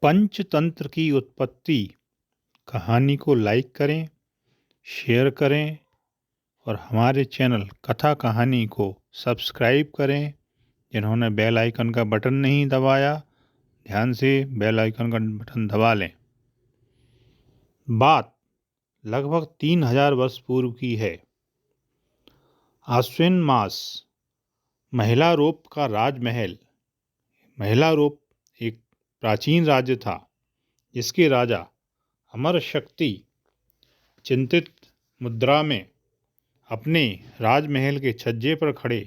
पंचतंत्र की उत्पत्ति कहानी को लाइक करें, शेयर करें और हमारे चैनल कथा कहानी को सब्सक्राइब करें। जिन्होंने बेल आइकन का बटन नहीं दबाया, ध्यान से बेल आइकन का बटन दबा लें। बात लगभग 3000 वर्ष पूर्व की है। आश्विन मास, महिलारोप का राजमहल। महिलारोप एक प्राचीन राज्य था जिसके राजा अमर शक्ति चिंतित मुद्रा में अपने राजमहल के छज्जे पर खड़े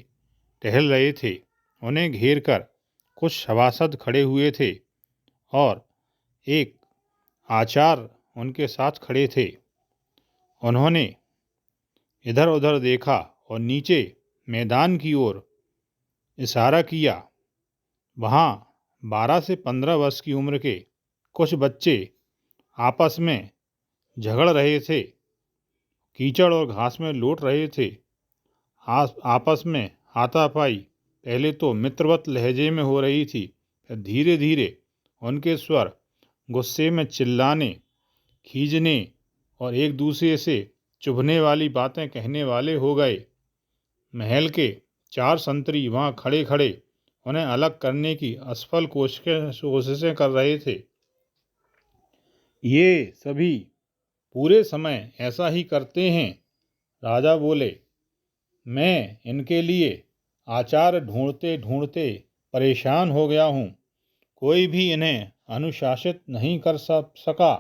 टहल रहे थे। उन्हें घेर कर कुछ सभासद खड़े हुए थे और एक आचार्य उनके साथ खड़े थे। उन्होंने इधर उधर देखा और नीचे मैदान की ओर इशारा किया। वहाँ 12 से 15 वर्ष की उम्र के कुछ बच्चे आपस में झगड़ रहे थे, कीचड़ और घास में लौट रहे थे। आपस में हाथापाई पहले तो मित्रवत लहजे में हो रही थी, फिर धीरे धीरे उनके स्वर गुस्से में चिल्लाने, खींचने और एक दूसरे से चुभने वाली बातें कहने वाले हो गए। महल के 4 संतरी वहाँ खड़े खड़े उन्हें अलग करने की असफल कोशिशें कर रहे थे। ये सभी पूरे समय ऐसा ही करते हैं, राजा बोले। मैं इनके लिए आचार ढूंढते ढूंढते परेशान हो गया हूँ। कोई भी इन्हें अनुशासित नहीं कर सका।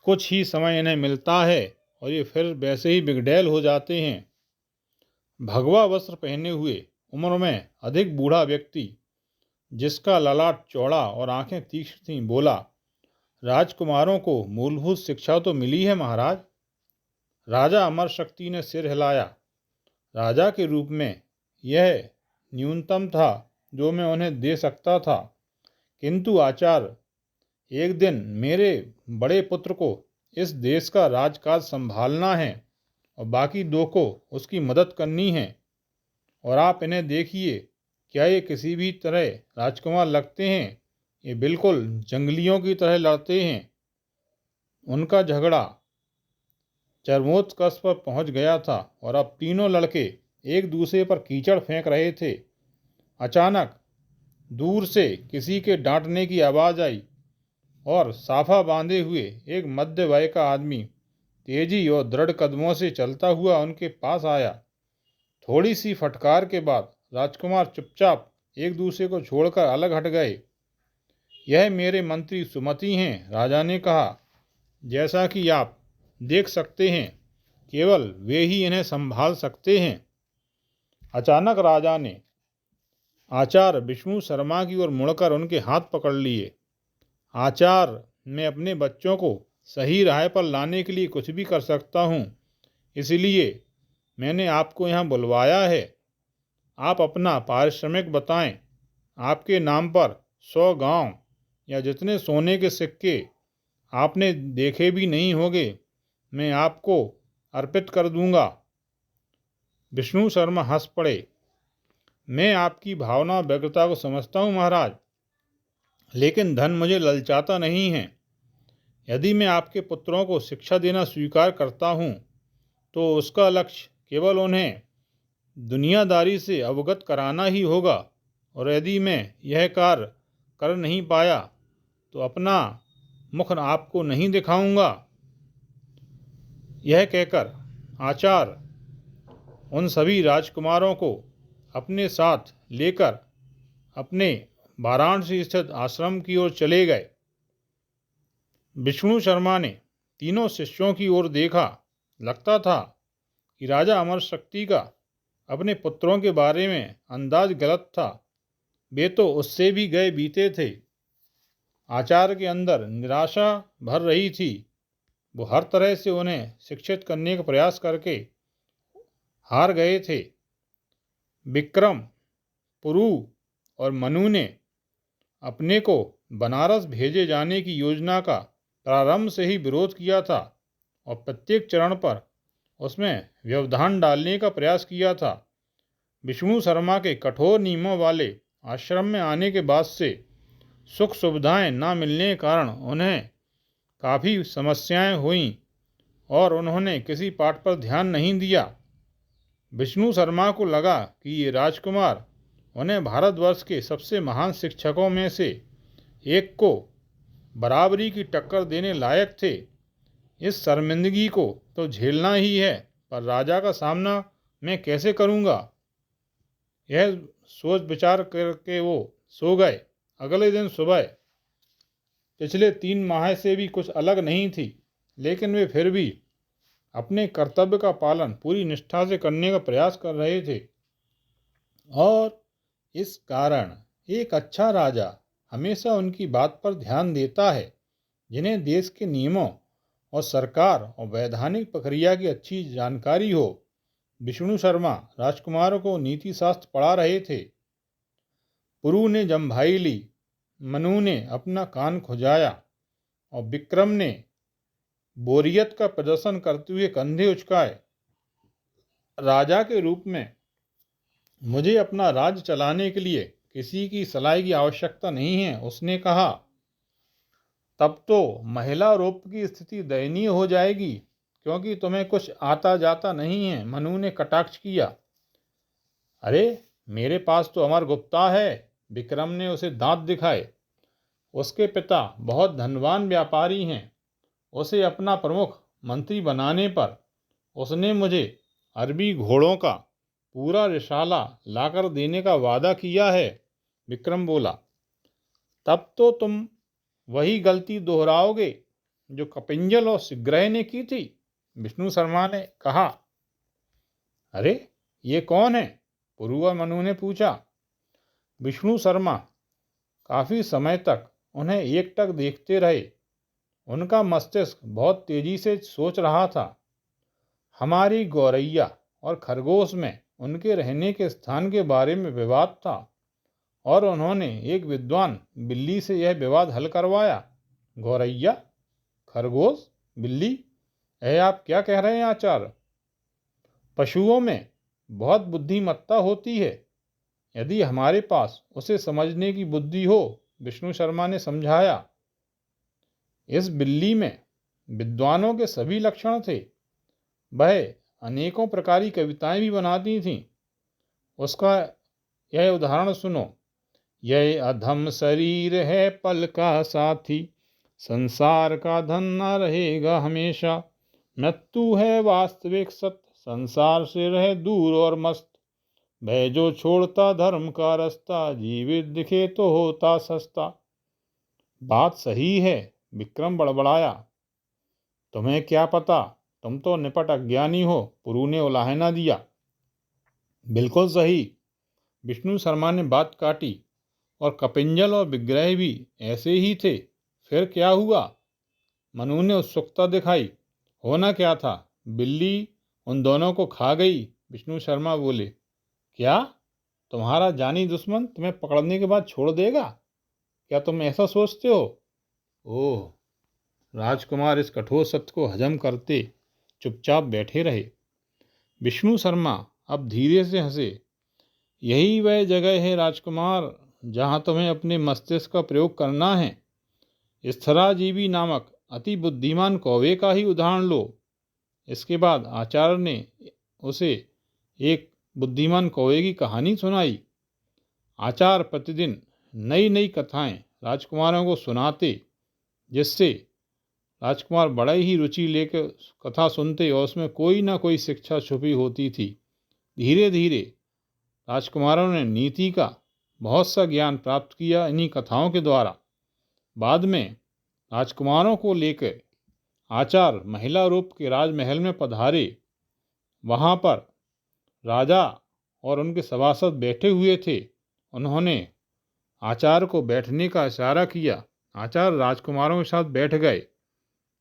कुछ ही समय इन्हें मिलता है और ये फिर वैसे ही बिगड़ैल हो जाते हैं। भगवा वस्त्र पहने हुए उम्र में अधिक बूढ़ा व्यक्ति, जिसका ललाट चौड़ा और आंखें तीक्ष्ण थीं, बोला, राजकुमारों को मूलभूत शिक्षा तो मिली है महाराज। राजा अमर शक्ति ने सिर हिलाया। राजा के रूप में यह न्यूनतम था जो मैं उन्हें दे सकता था, किंतु आचार्य, एक दिन मेरे बड़े पुत्र को इस देश का राजकाज संभालना है और बाकी 2 को उसकी मदद करनी है। और आप इन्हें देखिए, क्या ये किसी भी तरह राजकुमार लगते हैं? ये बिल्कुल जंगलियों की तरह लड़ते हैं। उनका झगड़ा चरमोत्कर्ष पर पहुंच गया था और अब तीनों लड़के एक दूसरे पर कीचड़ फेंक रहे थे। अचानक दूर से किसी के डांटने की आवाज़ आई और साफा बांधे हुए एक मध्य वय का आदमी तेजी और दृढ़ कदमों से चलता हुआ उनके पास आया। थोड़ी सी फटकार के बाद राजकुमार चुपचाप एक दूसरे को छोड़कर अलग हट गए। यह मेरे मंत्री सुमति हैं, राजा ने कहा। जैसा कि आप देख सकते हैं, केवल वे ही इन्हें संभाल सकते हैं। अचानक राजा ने आचार्य विष्णु शर्मा की ओर मुड़कर उनके हाथ पकड़ लिए। आचार्य, मैं अपने बच्चों को सही राह पर लाने के लिए कुछ भी कर सकता हूँ, इसलिए मैंने आपको यहाँ बुलवाया है। आप अपना पारिश्रमिक बताएं। आपके नाम पर 100 गांव या जितने सोने के सिक्के आपने देखे भी नहीं होंगे, मैं आपको अर्पित कर दूंगा। विष्णु शर्मा हंस पड़े। मैं आपकी भावना और व्यग्रता को समझता हूँ महाराज, लेकिन धन मुझे ललचाता नहीं है। यदि मैं आपके पुत्रों को शिक्षा देना स्वीकार करता हूँ तो उसका लक्ष्य केवल उन्हें दुनियादारी से अवगत कराना ही होगा, और यदि मैं यह कार्य कर नहीं पाया तो अपना मुख आपको नहीं दिखाऊंगा। यह कहकर आचार्य उन सभी राजकुमारों को अपने साथ लेकर अपने वाराणसी स्थित आश्रम की ओर चले गए। विष्णु शर्मा ने तीनों शिष्यों की ओर देखा। लगता था कि राजा अमर शक्ति का अपने पुत्रों के बारे में अंदाज गलत था। वे तो उससे भी गए बीते थे। आचार्य के अंदर निराशा भर रही थी। वो हर तरह से उन्हें शिक्षित करने का प्रयास करके हार गए थे। विक्रम, पुरु और मनु ने अपने को बनारस भेजे जाने की योजना का प्रारंभ से ही विरोध किया था और प्रत्येक चरण पर उसमें व्यवधान डालने का प्रयास किया था। विष्णु शर्मा के कठोर नियमों वाले आश्रम में आने के बाद से सुख सुविधाएं न मिलने के कारण उन्हें काफ़ी समस्याएं हुईं और उन्होंने किसी पाठ पर ध्यान नहीं दिया। विष्णु शर्मा को लगा कि ये राजकुमार उन्हें भारतवर्ष के सबसे महान शिक्षकों में से एक को बराबरी की टक्कर देने लायक थे। इस शर्मिंदगी को तो झेलना ही है, पर राजा का सामना मैं कैसे करूँगा? यह सोच विचार करके वो सो गए। अगले दिन सुबह पिछले 3 माह से भी कुछ अलग नहीं थी, लेकिन वे फिर भी अपने कर्तव्य का पालन पूरी निष्ठा से करने का प्रयास कर रहे थे। और इस कारण एक अच्छा राजा हमेशा उनकी बात पर ध्यान देता है जिन्हें देश के नियमों और सरकार और वैधानिक प्रक्रिया की अच्छी जानकारी हो। विष्णु शर्मा राजकुमारों को नीति शास्त्र पढ़ा रहे थे। पुरु ने जम्भाई ली, मनु ने अपना कान खुजाया और विक्रम ने बोरियत का प्रदर्शन करते हुए कंधे उचकाए। राजा के रूप में मुझे अपना राज्य चलाने के लिए किसी की सलाह की आवश्यकता नहीं है, उसने कहा। तब तो महिला रोप की स्थिति दयनीय हो जाएगी, क्योंकि तुम्हें कुछ आता जाता नहीं है, मनु ने कटाक्ष किया। अरे मेरे पास तो अमर गुप्ता है, विक्रम ने उसे दांत दिखाए। उसके पिता बहुत धनवान व्यापारी हैं। उसे अपना प्रमुख मंत्री बनाने पर उसने मुझे अरबी घोड़ों का पूरा रिसाला लाकर देने का वादा किया है, विक्रम बोला। तब तो तुम वही गलती दोहराओगे जो कपिंजल और सिग्रह ने की थी, विष्णु शर्मा ने कहा। अरे ये कौन है? पुरु और मनु ने पूछा। विष्णु शर्मा काफ़ी समय तक उन्हें एकटक देखते रहे। उनका मस्तिष्क बहुत तेजी से सोच रहा था। हमारी गौरैया और खरगोश में उनके रहने के स्थान के बारे में विवाद था और उन्होंने एक विद्वान बिल्ली से यह विवाद हल करवाया। गौरैया, खरगोश, बिल्ली, यह आप क्या कह रहे हैं आचार्य? पशुओं में बहुत बुद्धिमत्ता होती है, यदि हमारे पास उसे समझने की बुद्धि हो, विष्णु शर्मा ने समझाया। इस बिल्ली में विद्वानों के सभी लक्षण थे। वह अनेकों प्रकार की कविताएं भी बनाती थीं। उसका यह उदाहरण सुनो। यह अधम शरीर है पल का साथी, संसार का धन न रहेगा हमेशा। मृत्यु है वास्तविक सत्य, संसार से रहे दूर और मस्त। वह जो छोड़ता धर्म का रास्ता, जीवित दिखे तो होता सस्ता। बात सही है, विक्रम बड़बड़ाया। तुम्हें क्या पता, तुम तो निपट अज्ञानी हो, पुरु ने उलाहना दिया। बिल्कुल सही, विष्णु शर्मा ने बात काटी। और कपिंजल और विग्रह भी ऐसे ही थे। फिर क्या हुआ? मनु ने उत्सुकता दिखाई। होना क्या था? बिल्ली उन दोनों को खा गई, विष्णु शर्मा बोले। क्या? तुम्हारा जानी दुश्मन तुम्हें पकड़ने के बाद छोड़ देगा? क्या तुम ऐसा सोचते हो? ओह! राजकुमार इस कठोर सत्य को हजम करते चुपचाप बैठे रहे। विष्णु शर्मा अब धीरे से हंसे। यही वह जगह है राजकुमार जहाँ तुम्हें अपने मस्तिष्क का प्रयोग करना है। स्थराजीवी नामक अति बुद्धिमान कौवे का ही उदाहरण लो। इसके बाद आचार्य ने उसे एक बुद्धिमान कौवे की कहानी सुनाई। आचार्य प्रतिदिन नई नई कथाएं राजकुमारों को सुनाते, जिससे राजकुमार बड़े ही रुचि लेकर कथा सुनते और उसमें कोई ना कोई शिक्षा छुपी होती थी। धीरे धीरे राजकुमारों ने नीति का बहुत सा ज्ञान प्राप्त किया इन्हीं कथाओं के द्वारा। बाद में राजकुमारों को लेकर आचार्य महिला रूप के राजमहल में पधारे। वहाँ पर राजा और उनके सभासद बैठे हुए थे। उन्होंने आचार्य को बैठने का इशारा किया। आचार्य राजकुमारों के साथ बैठ गए।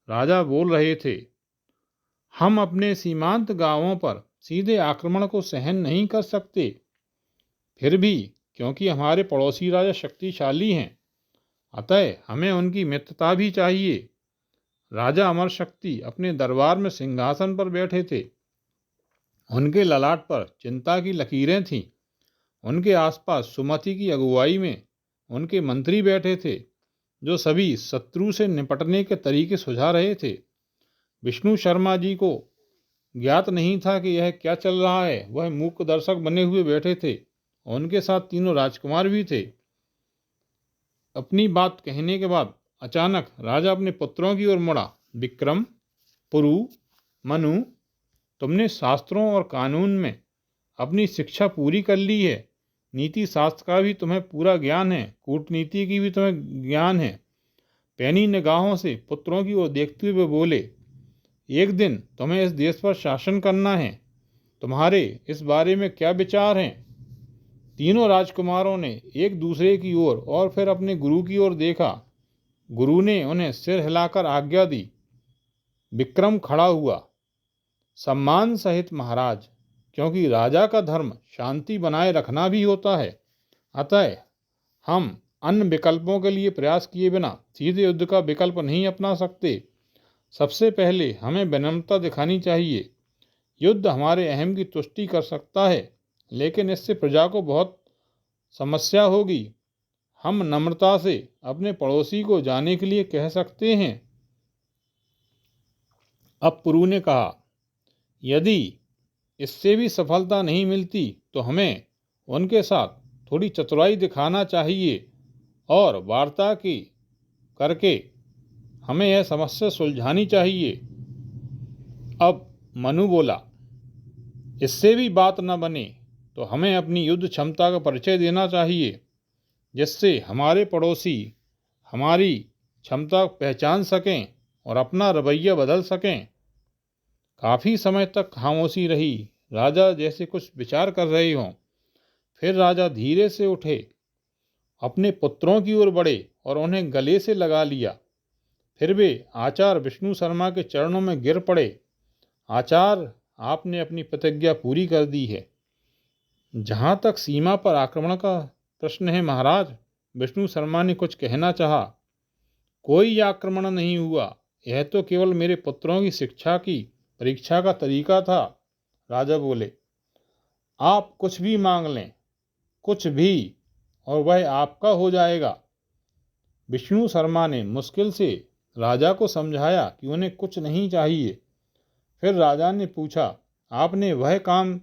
राजा बोल रहे थे, हम अपने सीमांत गांवों पर सीधे आक्रमण को सहन नहीं कर सकते। फिर भी क्योंकि हमारे पड़ोसी राजा शक्तिशाली हैं, अतः हमें उनकी मित्रता भी चाहिए। राजा अमर शक्ति अपने दरबार में सिंहासन पर बैठे थे। उनके ललाट पर चिंता की लकीरें थीं। उनके आसपास सुमति की अगुवाई में उनके मंत्री बैठे थे, जो सभी शत्रु से निपटने के तरीके सुझा रहे थे। विष्णु शर्मा जी को ज्ञात नहीं था कि यह क्या चल रहा है। वह मूक दर्शक बने हुए बैठे थे और उनके साथ तीनों राजकुमार भी थे। अपनी बात कहने के बाद अचानक राजा अपने पुत्रों की ओर मुड़ा। विक्रम, पुरु, मनु, तुमने शास्त्रों और कानून में अपनी शिक्षा पूरी कर ली है। नीति शास्त्र का भी तुम्हें पूरा ज्ञान है, कूटनीति की भी तुम्हें ज्ञान है। पैनी निगाहों से पुत्रों की ओर देखते हुए बोले, एक दिन तुम्हें इस देश पर शासन करना है। तुम्हारे इस बारे में क्या विचार हैं? तीनों राजकुमारों ने एक दूसरे की ओर और फिर अपने गुरु की ओर देखा। गुरु ने उन्हें सिर हिलाकर आज्ञा दी। विक्रम खड़ा हुआ। सम्मान सहित महाराज, क्योंकि राजा का धर्म शांति बनाए रखना भी होता है। अतः हम अन्य विकल्पों के लिए प्रयास किए बिना सीधे युद्ध का विकल्प नहीं अपना सकते। सबसे पहले हमें विनम्रता दिखानी चाहिए। युद्ध हमारे अहम की तुष्टि कर सकता है, लेकिन इससे प्रजा को बहुत समस्या होगी। हम नम्रता से अपने पड़ोसी को जाने के लिए कह सकते हैं। अब पुरु ने कहा, यदि इससे भी सफलता नहीं मिलती तो हमें उनके साथ थोड़ी चतुराई दिखाना चाहिए और वार्ता की करके हमें यह समस्या सुलझानी चाहिए। अब मनु बोला, इससे भी बात न बने तो हमें अपनी युद्ध क्षमता का परिचय देना चाहिए, जिससे हमारे पड़ोसी हमारी क्षमता पहचान सकें और अपना रवैया बदल सकें। काफ़ी समय तक खामोशी रही। राजा जैसे कुछ विचार कर रहे हों। फिर राजा धीरे से उठे, अपने पुत्रों की ओर बढ़े और उन्हें गले से लगा लिया। फिर वे आचार्य विष्णु शर्मा के चरणों में गिर पड़े। आचार्य, आपने अपनी प्रतिज्ञा पूरी कर दी है। जहाँ तक सीमा पर आक्रमण का प्रश्न है महाराज, विष्णु शर्मा ने कुछ कहना चाहा। कोई आक्रमण नहीं हुआ, यह तो केवल मेरे पुत्रों की शिक्षा की परीक्षा का तरीका था। राजा बोले, आप कुछ भी मांग लें, कुछ भी, और वह आपका हो जाएगा। विष्णु शर्मा ने मुश्किल से राजा को समझाया कि उन्हें कुछ नहीं चाहिए। फिर राजा ने पूछा, आपने वह काम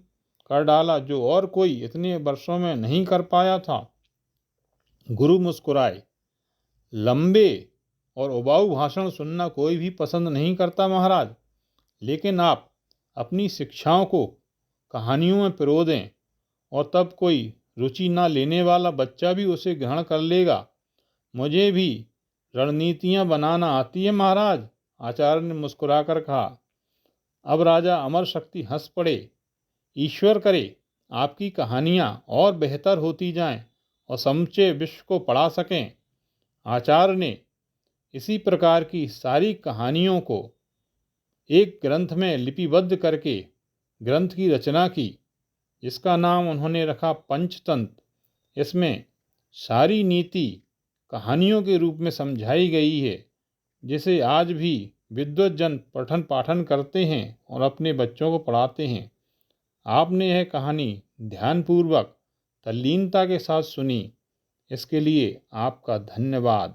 कर डाला जो और कोई इतने वर्षों में नहीं कर पाया था। गुरु मुस्कुराए। लंबे और उबाऊ भाषण सुनना कोई भी पसंद नहीं करता महाराज, लेकिन आप अपनी शिक्षाओं को कहानियों में पिरो दें और तब कोई रुचि न लेने वाला बच्चा भी उसे ग्रहण कर लेगा। मुझे भी रणनीतियाँ बनाना आती है महाराज, आचार्य ने मुस्कुराकर कहा। अब राजा अमर शक्ति हंस पड़े। ईश्वर करे आपकी कहानियाँ और बेहतर होती जाएं और समूचे विश्व को पढ़ा सकें। आचार्य ने इसी प्रकार की सारी कहानियों को एक ग्रंथ में लिपिबद्ध करके ग्रंथ की रचना की, जिसका नाम उन्होंने रखा पंचतंत्र। इसमें सारी नीति कहानियों के रूप में समझाई गई है, जिसे आज भी विद्वत जन पठन पाठन करते हैं और अपने बच्चों को पढ़ाते हैं। आपने यह कहानी ध्यानपूर्वक तल्लीनता के साथ सुनी, इसके लिए आपका धन्यवाद।